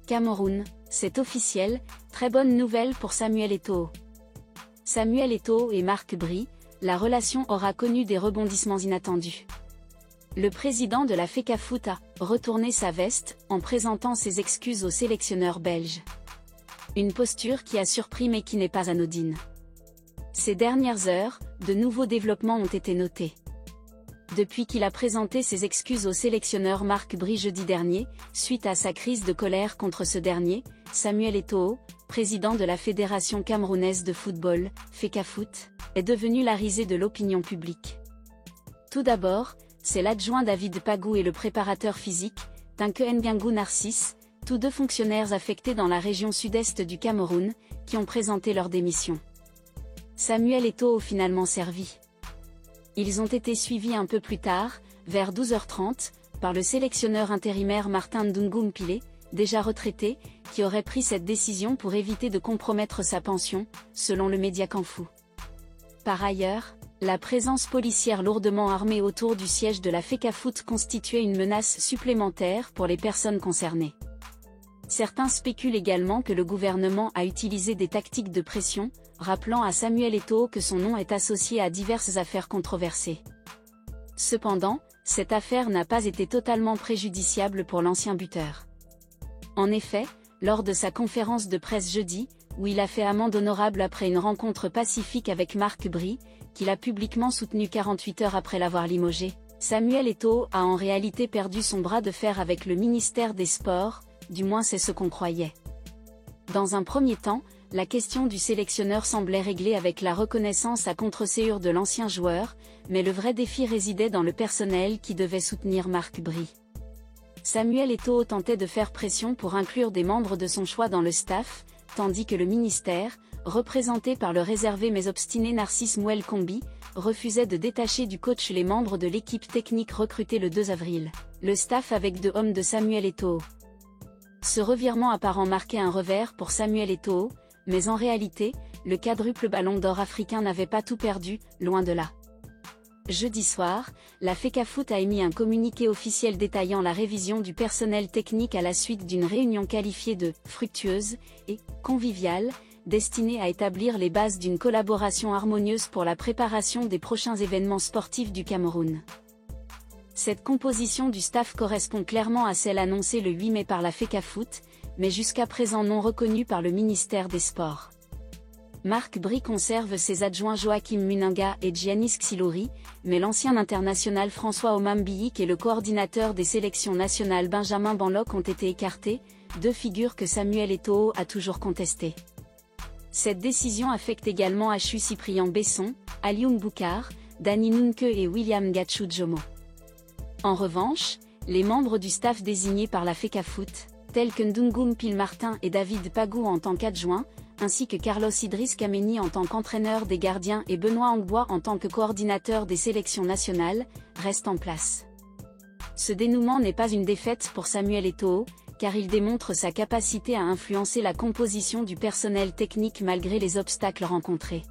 Cameroun, c'est officiel, très bonne nouvelle pour Samuel Eto'o. Samuel Eto'o et Marc Bry, la relation aura connu des rebondissements inattendus. Le président de la FECAFOOT a retourné sa veste en présentant ses excuses au sélectionneur belge. Une posture qui a surpris mais qui n'est pas anodine. Ces dernières heures, de nouveaux développements ont été notés. Depuis qu'il a présenté ses excuses au sélectionneur Marc Bry jeudi dernier, suite à sa crise de colère contre ce dernier, Samuel Eto'o, président de la Fédération camerounaise de football, FECAFOOT, est devenu la risée de l'opinion publique. Tout d'abord, c'est l'adjoint David Pagou et le préparateur physique, Tinke Nguyen Narcisse, tous deux fonctionnaires affectés dans la région sud-est du Cameroun, qui ont présenté leur démission. Samuel Eto'o finalement servi. Ils ont été suivis un peu plus tard, vers 12h30, par le sélectionneur intérimaire Martin Ndungu Mpile, déjà retraité, qui aurait pris cette décision pour éviter de compromettre sa pension, selon le média Kanfu. Par ailleurs, la présence policière lourdement armée autour du siège de la FECAFOOT constituait une menace supplémentaire pour les personnes concernées. Certains spéculent également que le gouvernement a utilisé des tactiques de pression, rappelant à Samuel Eto'o que son nom est associé à diverses affaires controversées. Cependant, cette affaire n'a pas été totalement préjudiciable pour l'ancien buteur. En effet, lors de sa conférence de presse jeudi, où il a fait amende honorable après une rencontre pacifique avec Marc Bry, qu'il a publiquement soutenu 48 heures après l'avoir limogé, Samuel Eto'o a en réalité perdu son bras de fer avec le ministère des Sports, du moins c'est ce qu'on croyait. Dans un premier temps, la question du sélectionneur semblait réglée avec la reconnaissance à contre-séure de l'ancien joueur, mais le vrai défi résidait dans le personnel qui devait soutenir Marc Bry. Samuel Eto'o tentait de faire pression pour inclure des membres de son choix dans le staff, tandis que le ministère, représenté par le réservé mais obstiné Narcisse Mouel Kombi, refusait de détacher du coach les membres de l'équipe technique recrutée le 2 avril. Le staff avec 2 hommes de Samuel Eto'o. Ce revirement apparent marquait un revers pour Samuel Eto'o, mais en réalité, le quadruple ballon d'or africain n'avait pas tout perdu, loin de là. Jeudi soir, la FECAFOOT a émis un communiqué officiel détaillant la révision du personnel technique à la suite d'une réunion qualifiée de « fructueuse » et « conviviale », destinée à établir les bases d'une collaboration harmonieuse pour la préparation des prochains événements sportifs du Cameroun. Cette composition du staff correspond clairement à celle annoncée le 8 mai par la FECAFOOT, mais jusqu'à présent non reconnue par le ministère des Sports. Marc Bry conserve ses adjoints Joachim Munanga et Giannis Xilouri, mais l'ancien international François Omambiyik et le coordinateur des sélections nationales Benjamin Banlok ont été écartés, 2 figures que Samuel Eto'o a toujours contestées. Cette décision affecte également Achu Cyprien Besson, Alioune Boukar, Danny Nunke et William Gatchou Jomo. En revanche, les membres du staff désignés par la FECAFOOT, tels que Ndungu Mpile Martin et David Pagou en tant qu'adjoint, ainsi que Carlos Idriss Kameni en tant qu'entraîneur des gardiens et Benoît Angbois en tant que coordinateur des sélections nationales, restent en place. Ce dénouement n'est pas une défaite pour Samuel Eto'o, car il démontre sa capacité à influencer la composition du personnel technique malgré les obstacles rencontrés.